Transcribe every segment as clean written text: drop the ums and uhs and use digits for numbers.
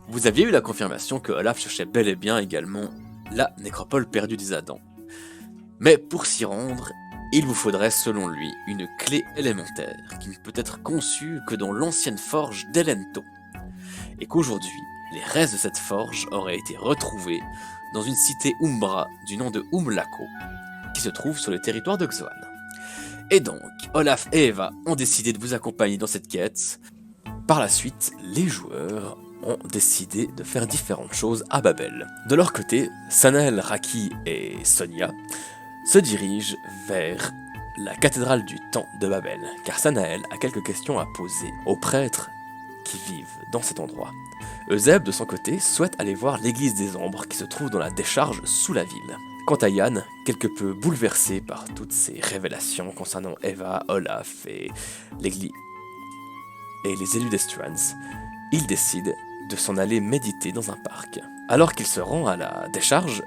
Vous aviez eu la confirmation que Olaf cherchait bel et bien également la nécropole perdue des Adans. Mais pour s'y rendre, il vous faudrait selon lui une clé élémentaire qui ne peut être conçue que dans l'ancienne forge d'Elento. Et qu'aujourd'hui, les restes de cette forge auraient été retrouvés dans une cité Umbra du nom de Umlako, qui se trouve sur le territoire de Xoan. Et donc, Olaf et Eva ont décidé de vous accompagner dans cette quête. Par la suite, les joueurs ont décidé de faire différentes choses à Babel. De leur côté, Sanael, Raki et Sonia se dirigent vers la cathédrale du temps de Babel, car Sanael a quelques questions à poser aux prêtres qui vivent dans cet endroit. Euseb, de son côté, souhaite aller voir l'église des ombres qui se trouve dans la décharge sous la ville. Quant à Yann, quelque peu bouleversé par toutes ces révélations concernant Eva, Olaf et l'église et les élus des Strands, il décide de s'en aller méditer dans un parc. Alors qu'il se rend à la décharge,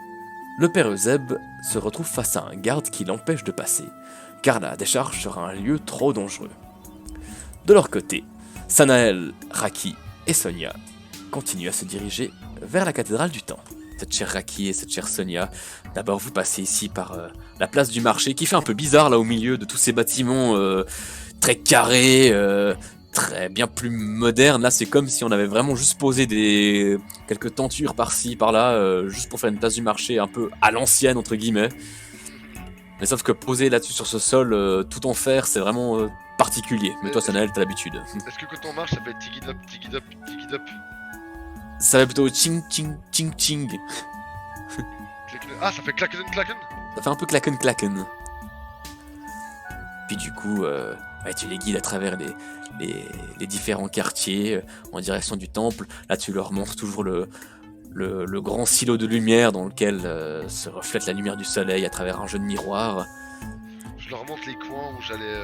le père Euseb se retrouve face à un garde qui l'empêche de passer, car la décharge sera un lieu trop dangereux. De leur côté, Sanael, Raki et Sonia continuent à se diriger vers la cathédrale du temps. Cette chère Raki et cette chère Sonia, d'abord vous passez ici par la place du marché, qui fait un peu bizarre là au milieu de tous ces bâtiments très carrés, très bien plus modernes. Là c'est comme si on avait vraiment juste posé quelques tentures par-ci, par-là, juste pour faire une place du marché un peu à l'ancienne entre guillemets. Mais sauf que poser là-dessus sur ce sol, tout en fer, c'est vraiment particulier. Mais toi Sanael, t'as l'habitude. Est-ce que quand on marche, ça fait tigidop, tigidop, tigidop? Ça va plutôt ching ching ching ching. Ah, ça fait clacken clacken? Ça fait un peu clacken clacken. Puis du coup, tu les guides à travers les différents quartiers en direction du temple. Là, tu leur montres toujours le grand silo de lumière dans lequel se reflète la lumière du soleil à travers un jeu de miroir. Je leur montre les coins où j'allais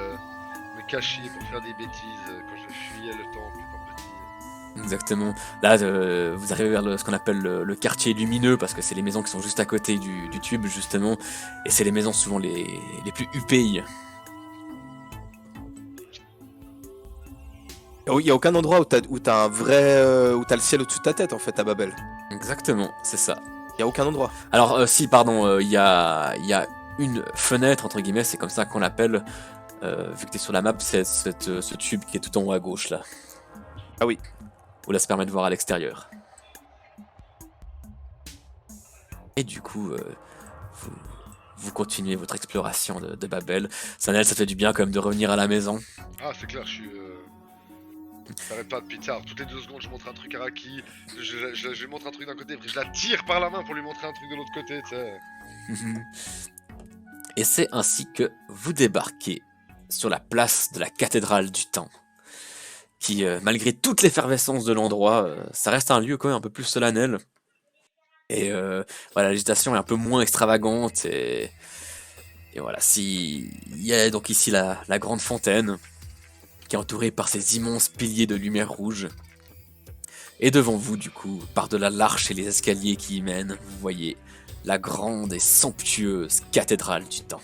me cacher pour faire des bêtises quand je fuyais le temple étant petit. Exactement. Là, vous arrivez vers ce qu'on appelle le quartier lumineux, parce que c'est les maisons qui sont juste à côté du tube, justement. Et c'est les maisons souvent les plus huppées. Il n'y a aucun endroit où t'as un vrai. Où t'as le ciel au-dessus de ta tête en fait à Babel. Exactement, c'est ça. Il n'y a aucun endroit. Alors, si, pardon, il y a une fenêtre, entre guillemets, c'est comme ça qu'on l'appelle. Vu que t'es sur la map, c'est ce tube qui est tout en haut à gauche, là. Ah oui. Où là, ça permet de voir à l'extérieur. Et du coup, vous continuez votre exploration de Babel. Sanel, ça fait du bien quand même de revenir à la maison. Ah, c'est clair, je suis. T'arrêtes pas de pizza. Alors, toutes les 2 secondes, je montre un truc à Raki. Je lui montre un truc d'un côté, puis je la tire par la main pour lui montrer un truc de l'autre côté, tu sais. Et c'est ainsi que vous débarquez sur la place de la cathédrale du temps. Qui, malgré toute l'effervescence de l'endroit, ça reste un lieu quand même un peu plus solennel. Et voilà, l'agitation est un peu moins extravagante. Et voilà, il y a donc ici la grande fontaine, qui est entourée par ces immenses piliers de lumière rouge. Et devant vous, du coup, par-delà l'arche et les escaliers qui y mènent, vous voyez la grande et somptueuse cathédrale du temps.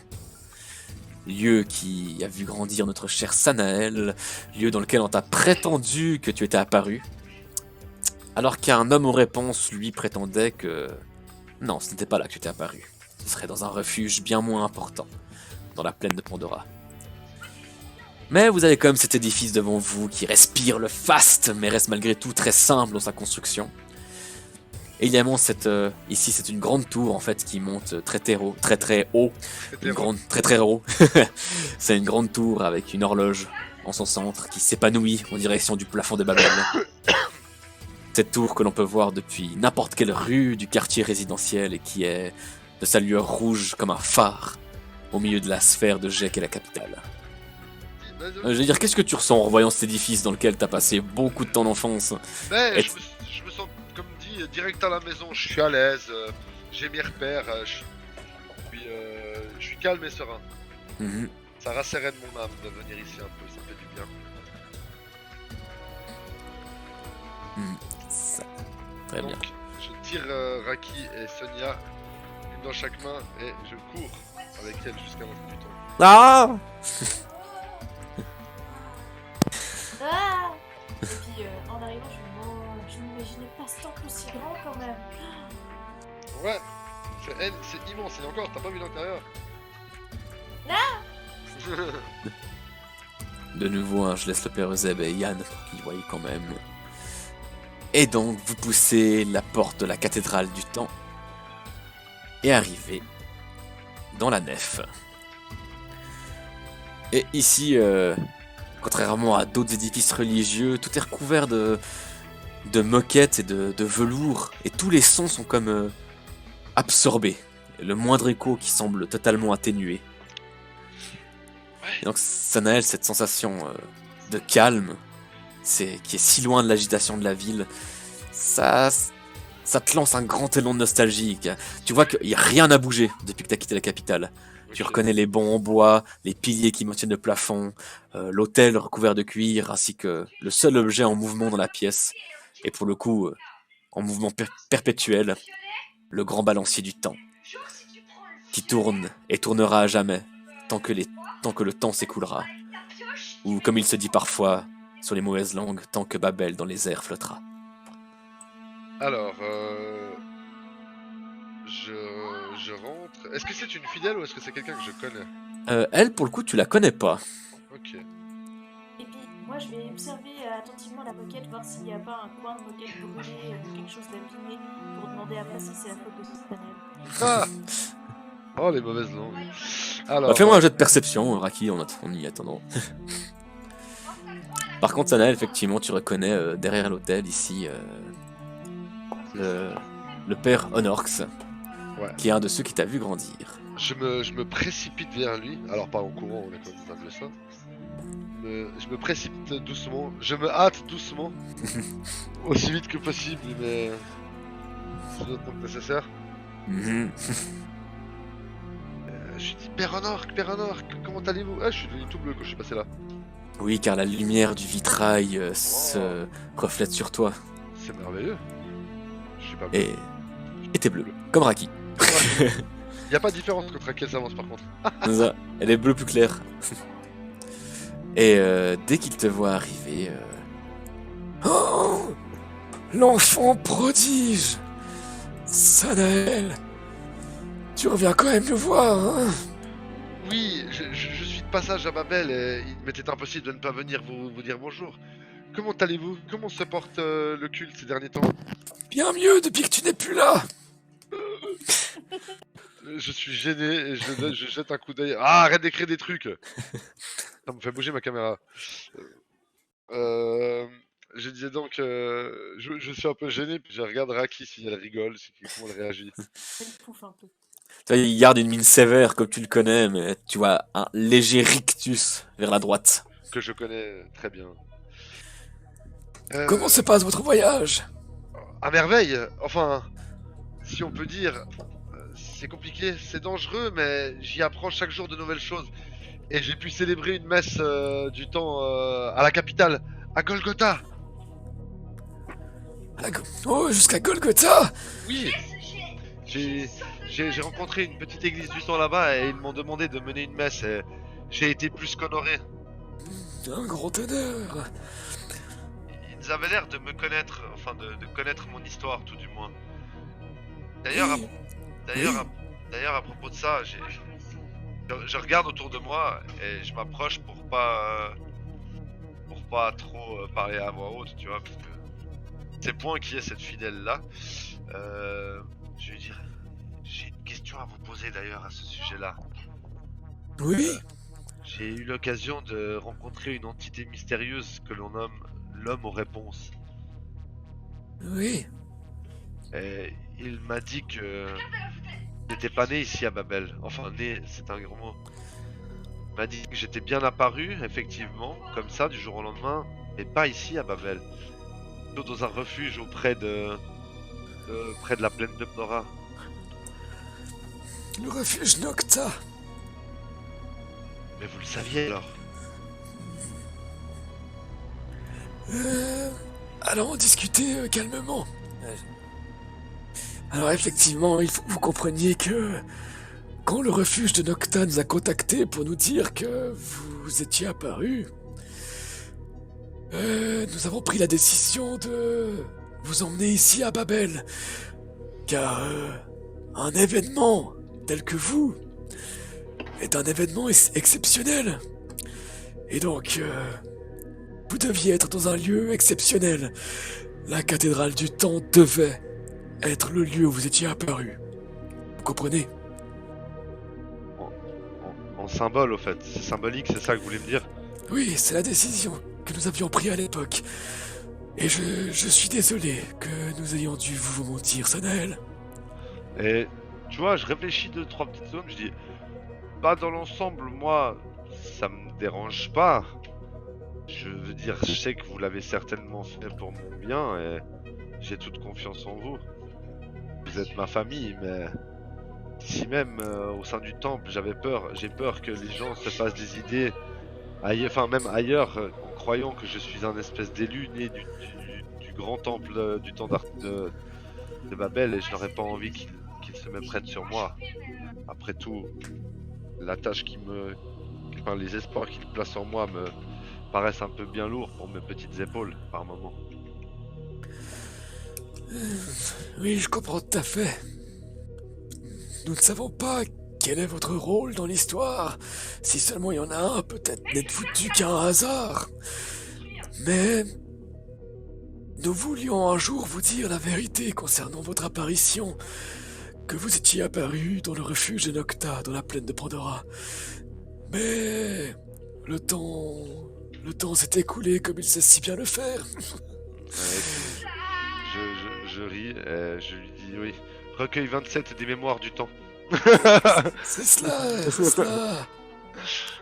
Lieu qui a vu grandir notre cher Sanael, lieu dans lequel on t'a prétendu que tu étais apparu, alors qu'un homme aux réponses lui prétendait que non, ce n'était pas là que tu étais apparu. Ce serait dans un refuge bien moins important, dans la plaine de Pandora. Mais vous avez quand même cet édifice devant vous qui respire le faste, mais reste malgré tout très simple dans sa construction. Et évidemment, ici, c'est une grande tour en fait qui monte très haut. Très haut. C'est une grande tour avec une horloge en son centre qui s'épanouit en direction du plafond de Babel. Cette tour que l'on peut voir depuis n'importe quelle rue du quartier résidentiel et qui est de sa lueur rouge comme un phare au milieu de la sphère de jet qu'est la capitale. Je veux dire, qu'est-ce que tu ressens en revoyant cet édifice dans lequel t'as passé beaucoup de temps d'enfance? Mais je me sens, comme dit, direct à la maison. Je suis à l'aise, j'ai mes repères, je suis calme et serein. Ça rassérène mon âme de venir ici un peu, ça fait du bien. Ça. Très bien. Je tire Raki et Sonia, une dans chaque main, et je cours avec elle jusqu'à l'entrée du temple. Ah Ah. Et puis en arrivant, je m'imaginais pas ce temps Ouais, c'est immense, et encore, t'as pas vu l'intérieur. De nouveau, hein, je laisse le père Zeb et Yann pour qu'ils voient quand même. Et donc, vous poussez la porte de la cathédrale du temps et arrivez dans la nef. Et ici, contrairement à d'autres édifices religieux, tout est recouvert de moquettes et de velours, et tous les sons sont comme absorbés. Le moindre écho qui semble totalement atténué. Et donc, Sanael, cette sensation de calme, qui est si loin de l'agitation de la ville, ça te lance un grand élan de nostalgie. Tu vois qu'il n'y a rien à bouger depuis que tu as quitté la capitale. Tu reconnais les bancs en bois, les piliers qui maintiennent le plafond, l'autel recouvert de cuir, ainsi que le seul objet en mouvement dans la pièce, et pour le coup, en mouvement perpétuel, le grand balancier du temps, qui tourne et tournera à jamais, tant que le temps s'écoulera. Ou comme il se dit parfois, sur les mauvaises langues, tant que Babel dans les airs flottera. Alors, je rentre. Est-ce que c'est une fidèle ou est-ce que c'est quelqu'un que je connais? Elle, pour le coup, tu la connais pas. Ok. Et puis, moi, je vais observer attentivement la moquette, voir s'il n'y a pas un coin de moquette brûlé ou quelque chose d'abîmé, pour demander après si c'est la faute de Spanel. Ah Oh, les mauvaises langues. Alors, Fais-moi un jet de perception, Raki, en y attendant. Par contre, Sanael, effectivement, tu reconnais derrière l'hôtel, ici, le père Honorx, Ouais. qui est un de ceux qui t'a vu grandir. je me précipite vers lui. Alors, pas en courant, on est quand même dans un adolescent. Je me précipite doucement. Je me hâte doucement. Aussi vite que possible, mais... c'est le temps nécessaire. Mhm. Je lui dis, Père Honorx, comment allez-vous? Ah, je suis devenu tout bleu quand je suis passé là. Oui, car la lumière du vitrail se reflète sur toi. C'est merveilleux. Je suis pas bleu. Et t'es bleu, comme Raki. Y a pas de différence entre Raquel s'avance par contre. C'est ça, elle est bleue plus claire. Et dès qu'il te voit arriver... Oh, l'enfant prodige, Sanael, tu reviens quand même le voir, hein? Oui, je suis de passage à Babel et il m'était impossible de ne pas venir vous dire bonjour. Comment allez-vous? Comment se porte le culte ces derniers temps? Bien mieux depuis que tu n'es plus là. Je suis gêné et je jette un coup d'œil. Ah, arrête d'écrire des trucs! Ça me fait bouger ma caméra. Je disais donc, je suis un peu gêné, puis je regarde Raki si elle rigole, comment elle réagit. Elle pouffe un peu. Tu vois, il garde une mine sévère comme tu le connais, mais tu vois un léger rictus vers la droite. Que je connais très bien. Comment se passe votre voyage? À merveille! Enfin, si on peut dire, c'est compliqué, c'est dangereux, mais j'y apprends chaque jour de nouvelles choses. Et j'ai pu célébrer une messe du temps à la capitale, à Golgotha! Oh, jusqu'à Golgotha? Oui! J'ai rencontré une petite église du temps là-bas et ils m'ont demandé de mener une messe et j'ai été plus qu'honoré. Un grand honneur. Ils avaient l'air de me connaître, enfin de connaître mon histoire tout du moins. D'ailleurs, à propos de ça, je regarde autour de moi et je m'approche pour pas trop parler à voix haute, tu vois, parce que c'est point qui est cette fidèle là. Je vais dire, j'ai une question à vous poser d'ailleurs à ce sujet-là. Oui. J'ai eu l'occasion de rencontrer une entité mystérieuse que l'on nomme l'homme aux réponses. Oui. Et il m'a dit que n'était pas né ici à Babel. Enfin, né, c'est un gros mot. Il m'a dit que j'étais bien apparu, effectivement, comme ça, du jour au lendemain, mais pas ici à Babel. Plutôt dans un refuge près de la plaine de Pnora. Le refuge Nocta. Mais vous le saviez alors? Allons discuter calmement. Alors effectivement, il faut que vous compreniez que quand le refuge de Nocta nous a contactés pour nous dire que vous étiez apparu, nous avons pris la décision de vous emmener ici à Babel, car Un événement tel que vous est un événement exceptionnel. Et donc, vous deviez être dans un lieu exceptionnel. La cathédrale du temps devait être le lieu où vous étiez apparu. Vous comprenez? En symbole, au fait. C'est symbolique, c'est ça que vous voulez me dire? Oui, c'est la décision que nous avions prise à l'époque. Et je suis désolé que nous ayons dû vous mentir, Sanael. Et tu vois, je réfléchis 2-3 petites zones, je dis, pas dans l'ensemble, moi, ça me dérange pas. Je veux dire, je sais que vous l'avez certainement fait pour mon bien et j'ai toute confiance en vous. Vous êtes ma famille, mais si même au sein du temple, j'ai peur que les gens se fassent des idées ailleurs, enfin même ailleurs, en croyant que je suis un espèce d'élu né du grand temple du temps de Babel et je n'aurais pas envie qu'ils se méprennent sur moi. Après tout, la tâche enfin, les espoirs qu'ils placent en moi me paraissent un peu bien lourds pour mes petites épaules par moment. Oui, je comprends tout à fait. Nous ne savons pas quel est votre rôle dans l'histoire. Si seulement il y en a un, peut-être n'êtes-vous dû qu'à un hasard. Mais nous voulions un jour vous dire la vérité concernant votre apparition, que vous étiez apparu dans le refuge de Nocta, dans la plaine de Pandora. Mais le temps s'est écoulé comme il sait si bien le faire. Ouais, je ris et je lui dis oui. Recueil 27 des mémoires du temps. C'est cela, c'est cela.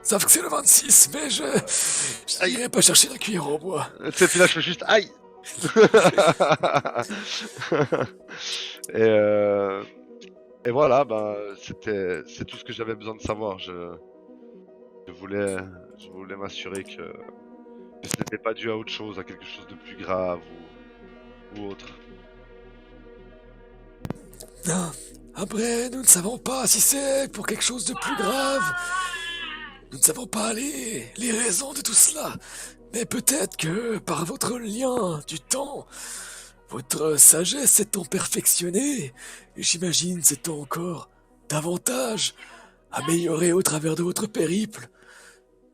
Sauf que c'est le 26, mais je n'irai pas chercher la cuillère en bois. Tu sais, puis là je fais juste aïe. et, et voilà, c'est tout ce que j'avais besoin de savoir. Je voulais m'assurer que ce n'était pas dû à autre chose, à quelque chose de plus grave ou autre. Non. Après, nous ne savons pas si c'est pour quelque chose de plus grave. Nous ne savons pas les raisons de tout cela. Mais peut-être que par votre lien du temps, votre sagesse s'étant perfectionnée, et j'imagine s'étant encore davantage améliorée au travers de votre périple,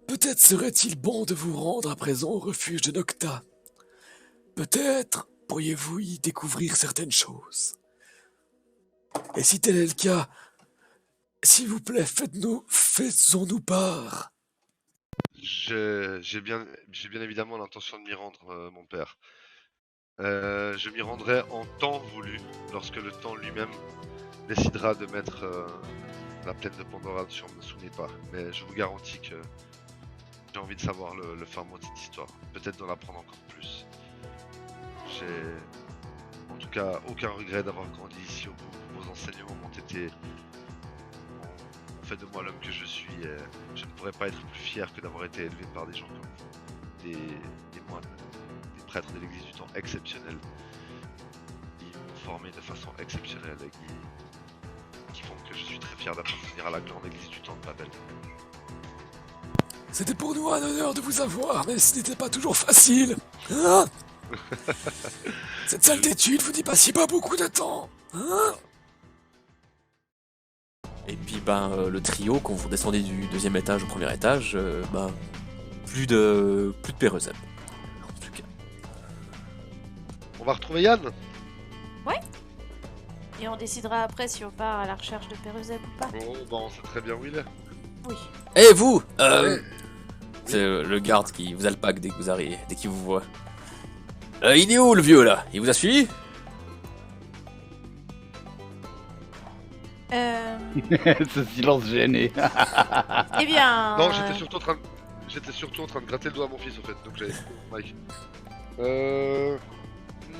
peut-être serait-il bon de vous rendre à présent au refuge de Nocta. Peut-être pourriez-vous y découvrir certaines choses. Et si tel est le cas, s'il vous plaît, faisons-nous part. J'ai bien évidemment l'intention de m'y rendre, mon père. Je m'y rendrai en temps voulu, lorsque le temps lui-même décidera de mettre la plaine de Pandora sous mes pas. Mais je vous garantis que j'ai envie de savoir le fin mot de cette histoire. Peut-être d'en apprendre encore plus. J'ai en tout cas aucun regret d'avoir grandi ici. Vos enseignements ont fait de moi l'homme que je suis. Et je ne pourrais pas être plus fier que d'avoir été élevé par des gens comme vous. Des moines, des prêtres de l'église du temps exceptionnels. Qui m'ont formé de façon exceptionnelle et qui font que je suis très fier d'appartenir à la grande église du temps de Babel. C'était pour nous un honneur de vous avoir, mais ce n'était pas toujours facile. Hein? Cette salle d'études, vous n'y passiez pas beaucoup de temps. Hein? Et puis le trio, quand vous descendez du deuxième étage au premier étage, plus de Pérezeb. En tout cas. On va retrouver Yann. Et on décidera après si on part à la recherche de Pérezeb ou pas. Oh, on sait très bien où il est. Oui. Eh vous Ouais. C'est le garde qui vous alpague dès que vous arrivez, dès qu'il vous voit. Il est où le vieux là? Il vous a suivi? Ce silence gêné. Eh bien... Non, j'étais surtout en train de gratter le doigt à mon fils, au fait, donc j'avais Mike.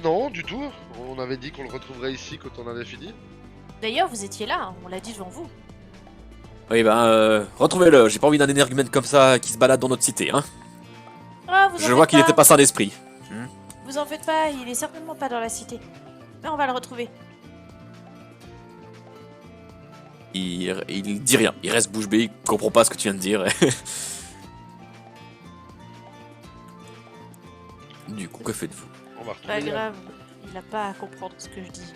Non, du tout. On avait dit qu'on le retrouverait ici quand on avait fini. D'ailleurs, vous étiez là, hein, on l'a dit devant vous. Oui retrouvez-le, j'ai pas envie d'un énergumène comme ça qui se balade dans notre cité, hein. Ah, vous en Je faites vois qu'il pas. était pas sain d'esprit. Vous en faites pas, il est certainement pas dans la cité. Mais on va le retrouver. Il dit rien, il reste bouche bée, il comprend pas ce que tu viens de dire. Du coup, que faites-vous? On va Pas retrouver Yann. grave, il a pas à comprendre ce que je dis.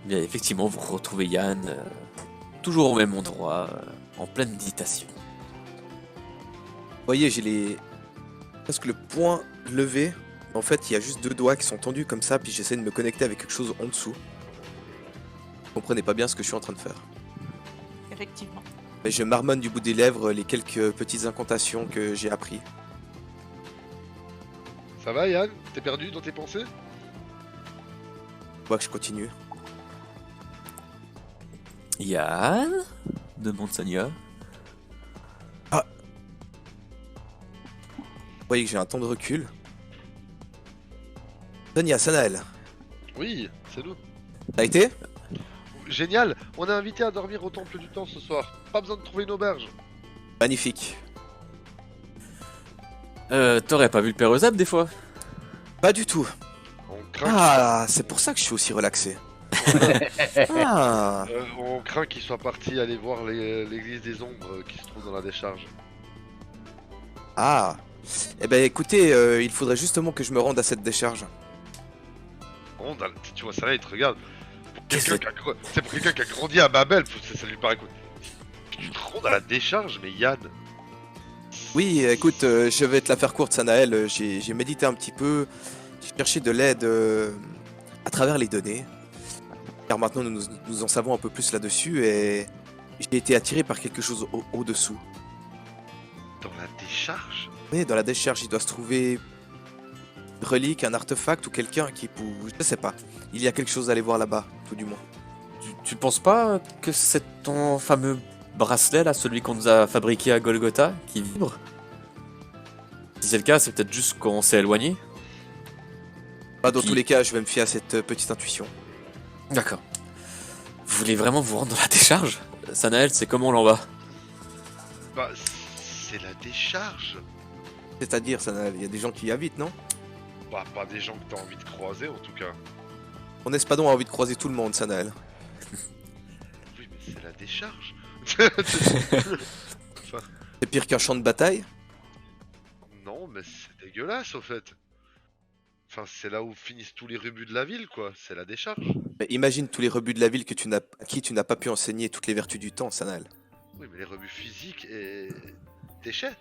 Bien, effectivement, vous retrouvez Yann, toujours au même endroit, en pleine méditation. Vous voyez, j'ai les... presque le poing levé. En fait, il y a juste 2 doigts qui sont tendus comme ça, puis j'essaie de me connecter avec quelque chose en dessous. Vous comprenez pas bien ce que je suis en train de faire. Effectivement. Mais je marmonne du bout des lèvres les quelques petites incantations que j'ai appris. Ça va, Yann? T'es perdu dans tes pensées? Je vois que je continue. Yann demande Sonia. Vous voyez que j'ai un temps de recul. Sonia, Sanael, Oui, c'est nous. ça a été? Génial! On est invité à dormir au Temple du Temps ce soir. Pas besoin de trouver une auberge. Magnifique. T'aurais pas vu le père Euseb des fois? Pas du tout. On craint Ah, c'est pour ça que je suis aussi relaxé. Ah, on craint qu'il soit parti aller voir l'église des ombres qui se trouve dans la décharge. ah. Eh ben écoutez, il faudrait justement que je me rende à cette décharge. Bon, tu vois, ça là, il te regarde. Qu'est-ce C'est pour quelqu'un qui a grandi à Babel, ça lui paraît cool. Tu te rends à la décharge, mais Yann. Oui, écoute, je vais te la faire courte, Sanael. J'ai médité un petit peu. J'ai cherché de l'aide à travers les données. Car maintenant, nous en savons un peu plus là-dessus et j'ai été attiré par quelque chose au-dessous. Dans la décharge? Oui, dans la décharge, il doit se trouver une relique, un artefact ou quelqu'un qui peut... Je sais pas. Il y a quelque chose à aller voir là-bas, tout du moins. Tu penses pas que c'est ton fameux bracelet là, celui qu'on nous a fabriqué à Golgotha, qui vibre? Si c'est le cas, c'est peut-être juste qu'on s'est éloigné. Bah, dans Puis- tous les cas, je vais me fier à cette petite intuition. D'accord. Vous voulez vraiment vous rendre dans la décharge? Sanael, c'est comment là-bas? Bah, c'est la décharge. C'est-à-dire, Sanael, il y a des gens qui y habitent, non? Bah, pas des gens que t'as envie de croiser en tout cas. Mon espadon a envie de croiser tout le monde, Sanael. Oui, mais c'est la décharge. C'est pire qu'un champ de bataille? Non, mais c'est dégueulasse au fait. Enfin, c'est là où finissent tous les rebuts de la ville, quoi. C'est la décharge. Mais imagine tous les rebuts de la ville à qui tu n'as pas pu enseigner toutes les vertus du temps, Sanael. Oui, mais les rebuts physiques et déchets.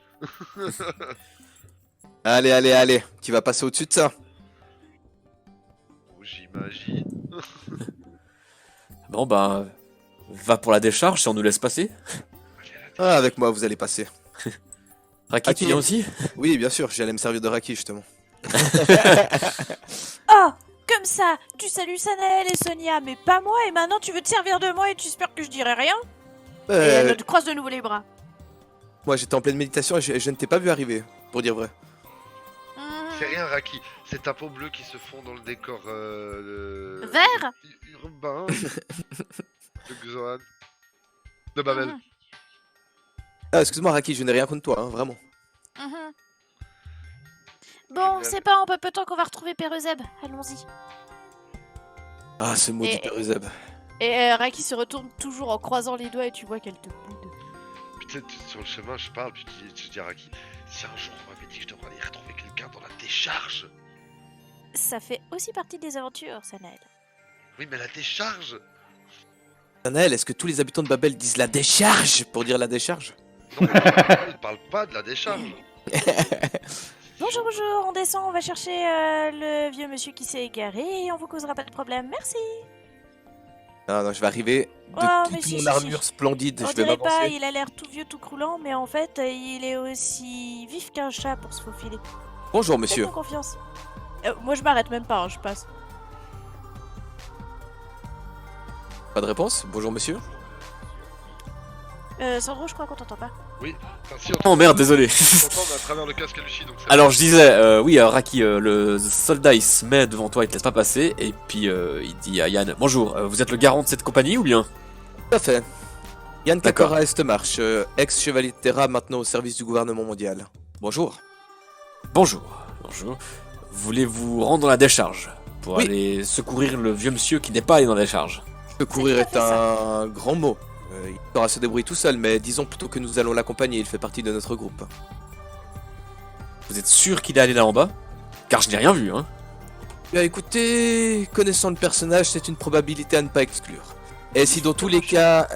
Allez, allez, allez, tu vas passer au-dessus de ça. Oh, j'imagine. Bon ben, va pour la décharge si on nous laisse passer. Ah, avec moi, vous allez passer. Raki, tu Raki. viens aussi? Oui, bien sûr, j'allais me servir de Raki, justement. Oh, comme ça, tu salues Sanael et Sonia, mais pas moi, et maintenant tu veux te servir de moi et tu espères que je dirai rien? Et elle te croise de nouveau les bras. Moi, j'étais en pleine méditation et je ne t'ai pas vu arriver, pour dire vrai. C'est rien, Raki. C'est ta peau bleue qui se fond dans le décor Vert urbain de Xoan. De Babel. Mhm, Ah, excuse-moi, Raki, je n'ai rien contre toi, hein, vraiment. mhm. Bon, c'est pas en peu de temps qu'on va retrouver Père Euseb. Allons-y. Ah, ce maudit Et- Père Euseb. Et Raki se retourne toujours en croisant les doigts et tu vois qu'elle te boude. Putain, sur le chemin, je parle, puis je dis à Raki, si un jour on m'avait dit que je devrais aller retrouver quelqu'un dans la décharge. Ça fait aussi partie des aventures, Sanael. Oui, mais la décharge. Sanael, est-ce que tous les habitants de Babel disent la décharge pour dire la décharge? Non, il parle pas de la décharge. Bonjour, bonjour, on descend, on va chercher le vieux monsieur qui s'est égaré et on vous causera pas de problème, merci. Non, non, je vais arriver de Oh, mais toute si, mon si, armure si. splendide, On je vais dirait pas, m'avancer. il a l'air tout vieux, tout croulant, mais en fait, il est aussi vif qu'un chat pour se faufiler. Bonjour, monsieur. Faites-moi confiance. Moi, je m'arrête même pas, hein, je passe. Pas de réponse? Bonjour, monsieur. Sandro, je crois qu'on t'entend pas. Enfin, si, Oh merde, désolé. on t'entend à travers le casque à Lucie, donc c'est Alors je disais, oui, Raki, le soldat il se met devant toi, il te laisse pas passer, et puis il dit à Yann, bonjour, vous êtes le garant de cette compagnie ou bien? Tout à fait. Yann D'accord. Kakora Estemarche, ex-chevalier de Terra, maintenant au service du gouvernement mondial. Bonjour. Bonjour, bonjour. Voulez-vous rendre dans la décharge pour Oui. aller secourir le vieux monsieur qui n'est pas allé dans la décharge? Secourir tout à est fait ça. un grand mot. Il saura se débrouiller tout seul, mais disons plutôt que nous allons l'accompagner, il fait partie de notre groupe. Vous êtes sûr qu'il est allé là en bas? Car je n'ai rien vu, hein. Bien écoutez, connaissant le personnage, c'est une probabilité à ne pas exclure. Et si dans tous les cas,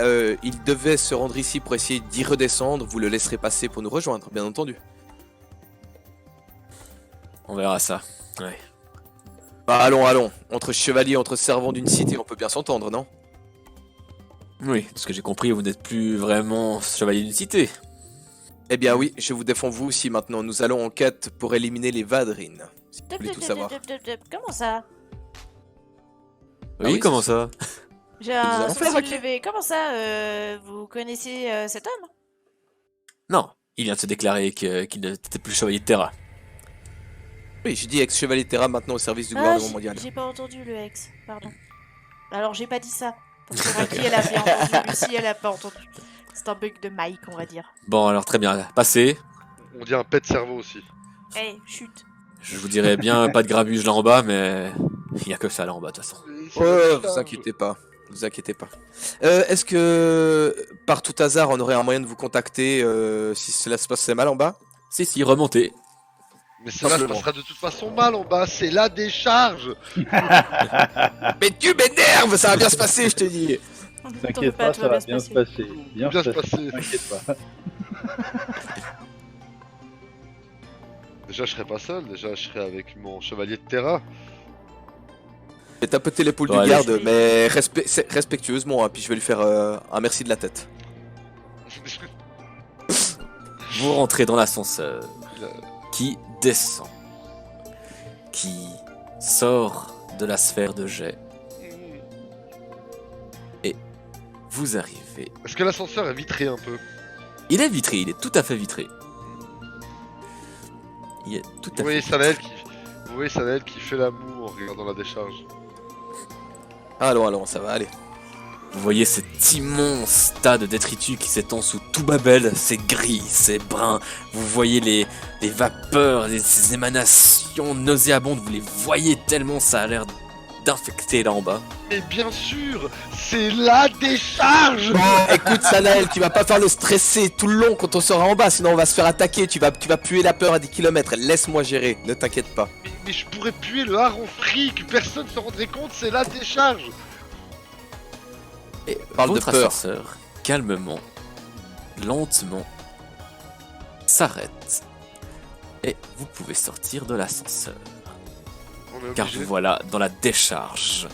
il devait se rendre ici pour essayer d'y redescendre, vous le laisserez passer pour nous rejoindre, bien entendu. On verra ça. Ouais. Bah, allons. Entre chevaliers, entre servants d'une cité, on peut bien s'entendre, non? Oui, de ce que j'ai compris, vous n'êtes plus vraiment chevalier d'une cité. Eh bien oui, je vous défends vous aussi maintenant. Nous allons en quête pour éliminer les Vadrines. Si vous voulez tout savoir. Comment ça? Oui, oui, comment c'est ça? J'ai nous un allons faire sourcil ça. levé. Comment ça? Vous connaissez cet homme? Non, il vient de se déclarer qu'il n'était plus chevalier de Terra. Oui, j'ai dit ex-chevalier de Terra maintenant au service du gouvernement mondial. J'ai pas entendu le ex, pardon. Alors j'ai pas dit ça. Pour savoir qui elle a bien entendu, Lucie elle a pas entendu. C'est un bug de Mike, on va dire. Bon, alors très bien, passez. On dit un pet de cerveau aussi. Eh, chut. Je vous dirais bien pas de grabuge là en bas, mais il y a que ça là en bas de toute façon. Oh, vous inquiétez pas. Vous inquiétez pas. Est-ce que par tout hasard on aurait un moyen de vous contacter si cela se passait mal en bas? Si, remontez. Mais cela se Simplement. passera de toute façon mal en bas, c'est la décharge. Mais tu m'énerves, ça va bien se passer, je te dis. T'inquiète pas, ça va bien se passer. Bien Bien se se passer. T'inquiète pas. Déjà je serai pas seul, déjà je serai avec mon chevalier de Terra. Je vais tapoter l'épaule Bon, du allez. garde, mais respectueusement, hein, puis je vais lui faire un merci de la tête. Vous rentrez dans l'ascenseur qui descend, qui sort de la sphère de jet. Vous arrivez. Est-ce que l'ascenseur est vitré un peu? Il est vitré, il est tout à fait vitré. Il est tout à Vous voyez fait Sanael qui fait la moue en regardant la décharge. Allons, ça va aller. Vous voyez cet immense tas de détritus qui s'étend sous tout Babel, c'est gris, c'est brun, vous voyez les vapeurs, ces émanations nauséabondes, vous les voyez tellement ça a l'air d'infecter là en bas. Et bien sûr, c'est la décharge. Bon, écoute Sanael, tu vas pas faire le stresser tout le long quand on sera en bas, sinon on va se faire attaquer, tu vas puer la peur à 10 km, laisse-moi gérer, ne t'inquiète pas. Mais je pourrais puer le hareng fric, personne se rendrait compte, c'est la décharge. Et Parle de votre peur. ascenseur, calmement, lentement, s'arrête. Et vous pouvez sortir de l'ascenseur. On est Car obligé. vous voilà dans la décharge,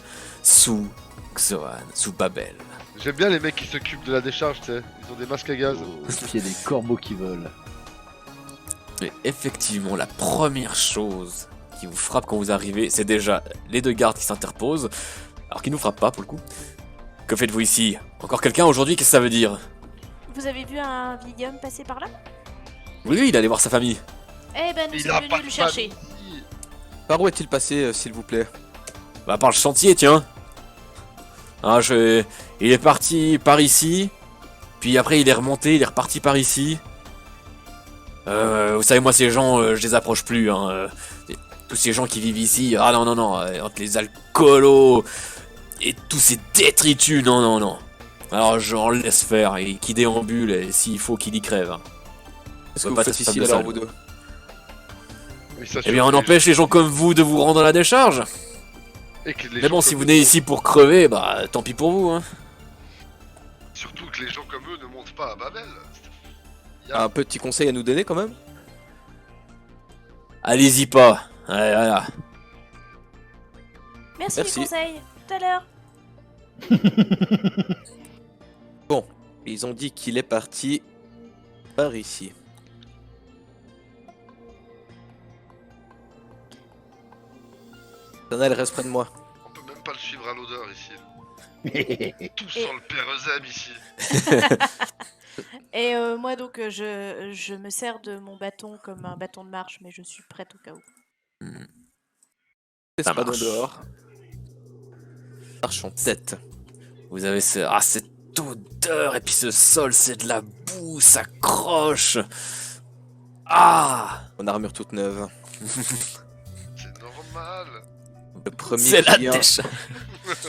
sous Xoan, sous Babel. J'aime bien les mecs qui s'occupent de la décharge, tu sais. Ils ont des masques à gaz. Il y a des corbeaux qui volent. Et effectivement, la première chose qui vous frappe quand vous arrivez, c'est déjà les deux gardes qui s'interposent, alors qu'ils ne nous frappent pas pour le coup. Que faites-vous ici? Encore quelqu'un aujourd'hui? Qu'est-ce que ça veut dire? Vous avez vu un vieil homme passer par là? Oui, il allait voir sa famille. Eh ben nous Il sommes a pas venus de le chercher. famille. Par où est-il passé, s'il vous plaît? Bah par le chantier, tiens. Ah, il est parti par ici, puis après il est remonté, il est reparti par ici. Vous savez, moi ces gens, je les approche plus. Hein. Tous ces gens qui vivent ici, ah non, entre les alcoolos et tous ces détritus, non. Alors j'en laisse faire, et qui déambule, et s'il faut qu'il y crève. Hein. Qu'est-ce que Ouais, vous pas faites de ici table de alors, salle. vous deux? Oui, ça Eh bien, on surtout empêche les gens comme vous de vous rendre à la décharge. et que les Mais bon, gens si comme vous eux venez ne- ici pour crever, bah tant pis pour vous. Hein. Surtout que les gens comme eux ne montent pas à Babel. Il y a- Un petit conseil à nous donner quand même? Allez-y pas. Ouais, voilà. Merci, Merci. du conseil. Tout à l'heure. Bon, ils ont dit qu'il est parti par ici. Sanael, reste près de moi. On peut même pas le suivre à l'odeur ici. Tout Et- sent le pérosème ici. Et moi donc je me sers de mon bâton comme un bâton de marche, mais je suis prête au cas où. C'est Ça pas marche. dehors. Marche en tête. Vous avez cette odeur et puis ce sol, c'est de la boue, ça croche. Ah, Mon armure toute neuve. C'est normal. Le premier c'est la qui vient. décharge.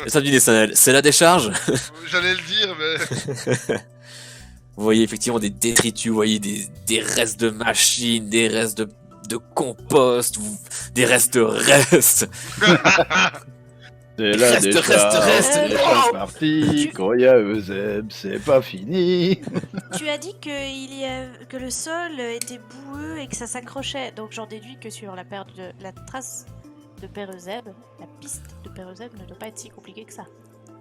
Ça me dit Sanel, c'est la décharge. J'allais le dire, mais. Vous voyez effectivement des détritus, vous voyez des restes de machines, des restes de compost, des restes. C'est la Reste, décharge, reste. c'est parti. Quand il y a Euseb, c'est pas fini. Tu as dit que le sol était boueux et que ça s'accrochait. Donc j'en déduis que sur la trace de Père Euseb, la piste de Père Euseb ne doit pas être si compliquée que ça.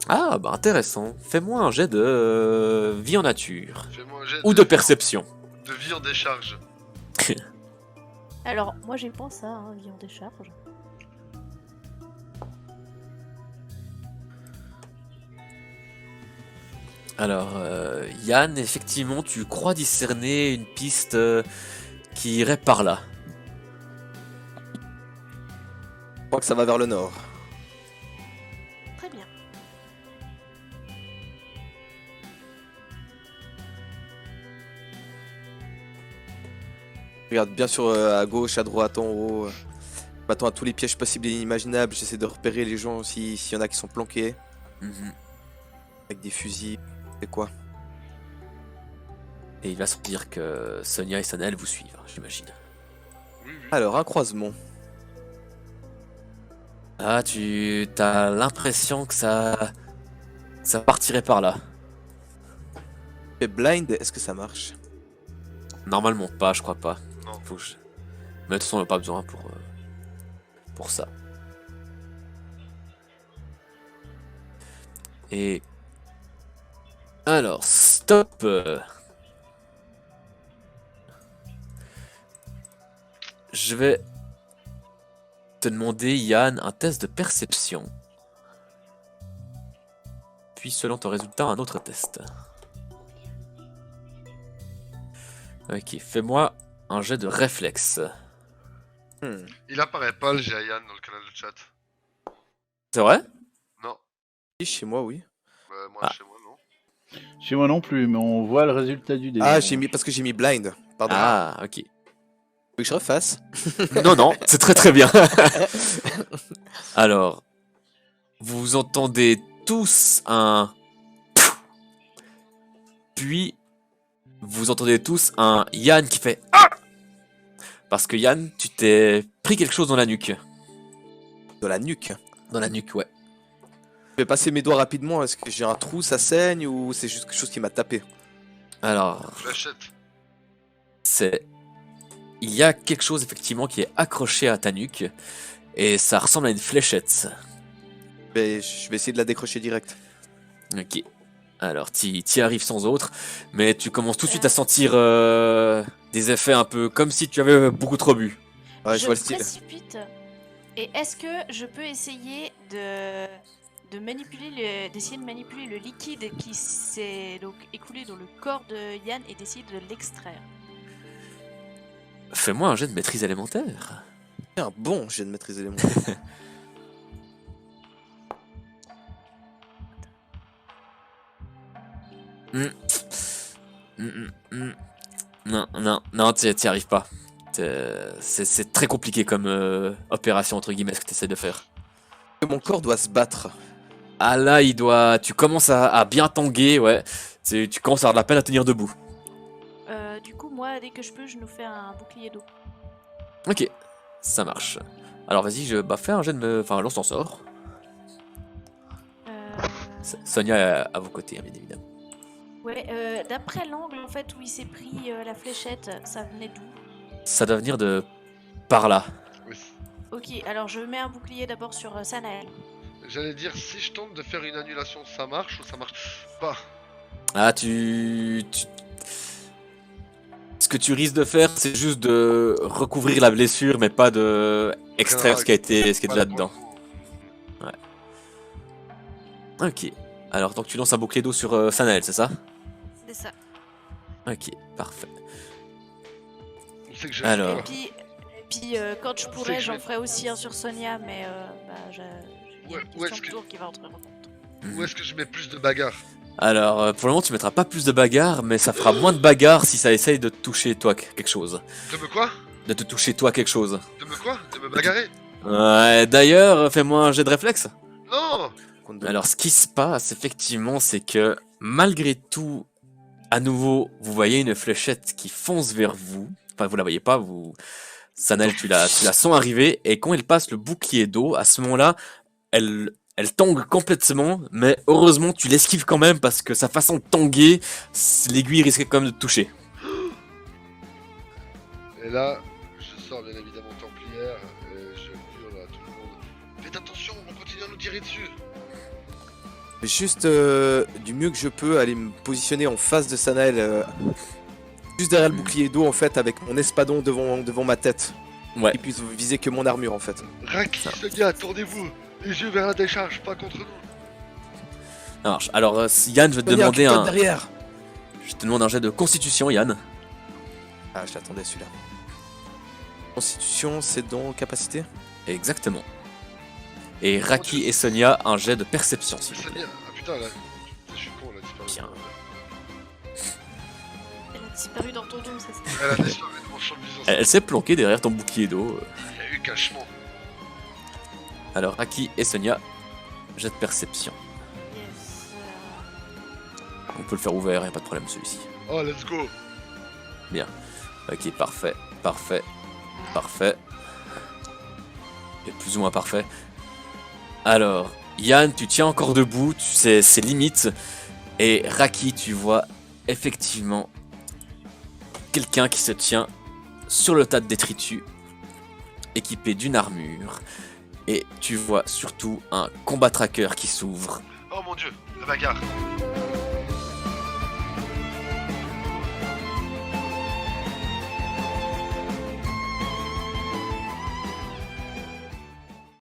Ah, bah intéressant. Fais-moi un jet de vie en nature. Fais-moi un jet Ou de perception. De vie en décharge. Alors, moi j'ai pas ça, hein, vie en décharge. Alors, Yann, effectivement, tu crois discerner une piste qui irait par là. Je crois que ça va vers le nord. Très bien. Regarde bien sûr à gauche, à droite, en haut. Je m'attends à tous les pièges possibles et inimaginables. J'essaie de repérer les gens s'il y en a qui sont planqués. Mhm. Avec des fusils. C'est quoi? Et il va se dire que Sonia et Sanel vous suivent, j'imagine. Oui, oui. Alors, un croisement. Ah, tu as l'impression que ça partirait par là. Et blind, est-ce que ça marche? Normalement pas, je crois pas. Non. Faut que je- Mais de toute façon, on n'a pas besoin pour ça. Et... Alors, stop. Je vais te demander, Yann, un test de perception. Puis, selon ton résultat, un autre test. Ok, fais-moi un jet de réflexe. Il apparaît pas le Jayan dans le canal de chat. C'est vrai? Non. Si, chez moi, oui. Moi, Ah. chez moi, non. Chez moi non plus, mais on voit le résultat du dé. Ah, parce que j'ai mis blind. Pardon. Ah, ok. Faut que je refasse. Non, non, c'est très très bien. Alors, vous entendez tous un... Puis, vous entendez tous un Yann qui fait... Ah! Parce que Yann, tu t'es pris quelque chose dans la nuque. Dans la nuque. Dans la nuque, ouais. Je vais passer mes doigts rapidement. Est-ce que j'ai un trou, ça saigne ou c'est juste quelque chose qui m'a tapé? Alors, Fléchette. c'est... Il y a quelque chose effectivement qui est accroché à ta nuque. Et ça ressemble à une fléchette. Mais je vais essayer de la décrocher direct. Ok. Alors, t'y arrives sans autre, mais tu commences tout de suite à sentir des effets un peu comme si tu avais beaucoup trop bu. Ouais, je je vois le style. précipite. Et est-ce que je peux essayer d'essayer de manipuler le liquide qui s'est donc écoulé dans le corps de Yann et d'essayer de l'extraire? Fais-moi un jet de maîtrise élémentaire. C'est un bon jet de maîtrise élémentaire. Non, non, non, t'y arrives pas. C'est très compliqué comme opération entre guillemets ce que t'essaies de faire. Mon corps doit se battre. Ah là, tu commences à bien tanguer, ouais. Tu commences à avoir de la peine à tenir debout. Du coup, moi, dès que je peux, je nous fais un bouclier d'eau. Ok, ça marche. Alors vas-y, fais un jet de enfin, lance ton sort. Sonia est à vos côtés, hein, bien évidemment. Ouais, d'après l'angle en fait où il s'est pris la fléchette, ça venait d'où? Ça doit venir de par là. Oui. Ok, alors je mets un bouclier d'abord sur Sanael. J'allais dire, si je tente de faire une annulation, ça marche ou ça marche pas? Ah, Ce que tu risques de faire, c'est juste de recouvrir la blessure, mais pas de extraire ce qui est Voilà, déjà dedans. pour le coup. Ok. Alors, donc tu lances un bouclier d'eau sur Sanael, c'est ça? C'est ça. Ok, parfait. On sait que j'ai Alors. Et puis quand je pourrai, j'en ferai aussi un sur Sonia, mais il y a Ouais, une où est-ce question de que- tour qui va entrer en compte. Où est-ce que je mets plus de bagarre? Alors, pour le moment, tu mettras pas plus de bagarre, mais ça fera moins de bagarre si ça essaye de te toucher toi quelque chose. De me quoi? De te toucher toi quelque chose. De me quoi? De me bagarrer? Ouais, d'ailleurs, fais-moi un jet de réflexe. Non! Alors, ce qui se passe, effectivement, c'est que malgré tout, à nouveau, vous voyez une fléchette qui fonce vers vous. Enfin, vous la voyez pas, Sanael, tu la sens arriver, et quand elle passe le bouclier d'eau, à ce moment-là, elle tangue complètement, mais heureusement tu l'esquives quand même parce que sa façon de tanguer, l'aiguille risquait quand même de te toucher. Et là, je sors bien évidemment Templière et je hurle à tout le monde. Faites attention, on continue à nous tirer dessus. Juste du mieux que je peux aller me positionner en face de Sanael, juste derrière le bouclier d'eau en fait, avec mon espadon devant ma tête. Ouais. Qui puisse viser que mon armure en fait. Raki, Sonia, tournez-vous. Les yeux vers la décharge, pas contre nous. Ça marche. Alors Yann, je vais te Sonia, demander occupe-toi un... derrière. Je te demande un jet de constitution, Yann. Ah, je l'attendais celui-là. Constitution, c'est dans capacité. Exactement. Et Raki et Sonia, un jet de perception, s'il vous plaît. Sonia, ah putain, là, je suis con, elle a disparu. Bien. Elle a disparu dans ton dos, c'est ça. Elle a disparu de mon champ de vision. Elle s'est planquée derrière ton bouclier d'eau. Il y a eu cachement. Alors Raki et Sonia, jet de perception. Yes. On peut le faire ouvert, y a pas de problème celui-ci. Oh, let's go. Ok, parfait, parfait, parfait. Et plus ou moins parfait. Alors, Yann, tu tiens encore debout, c'est limite. Et Raki, tu vois effectivement quelqu'un qui se tient sur le tas de détritus, équipé d'une armure. Et tu vois surtout un combat tracker qui s'ouvre. Oh mon dieu, la bagarre.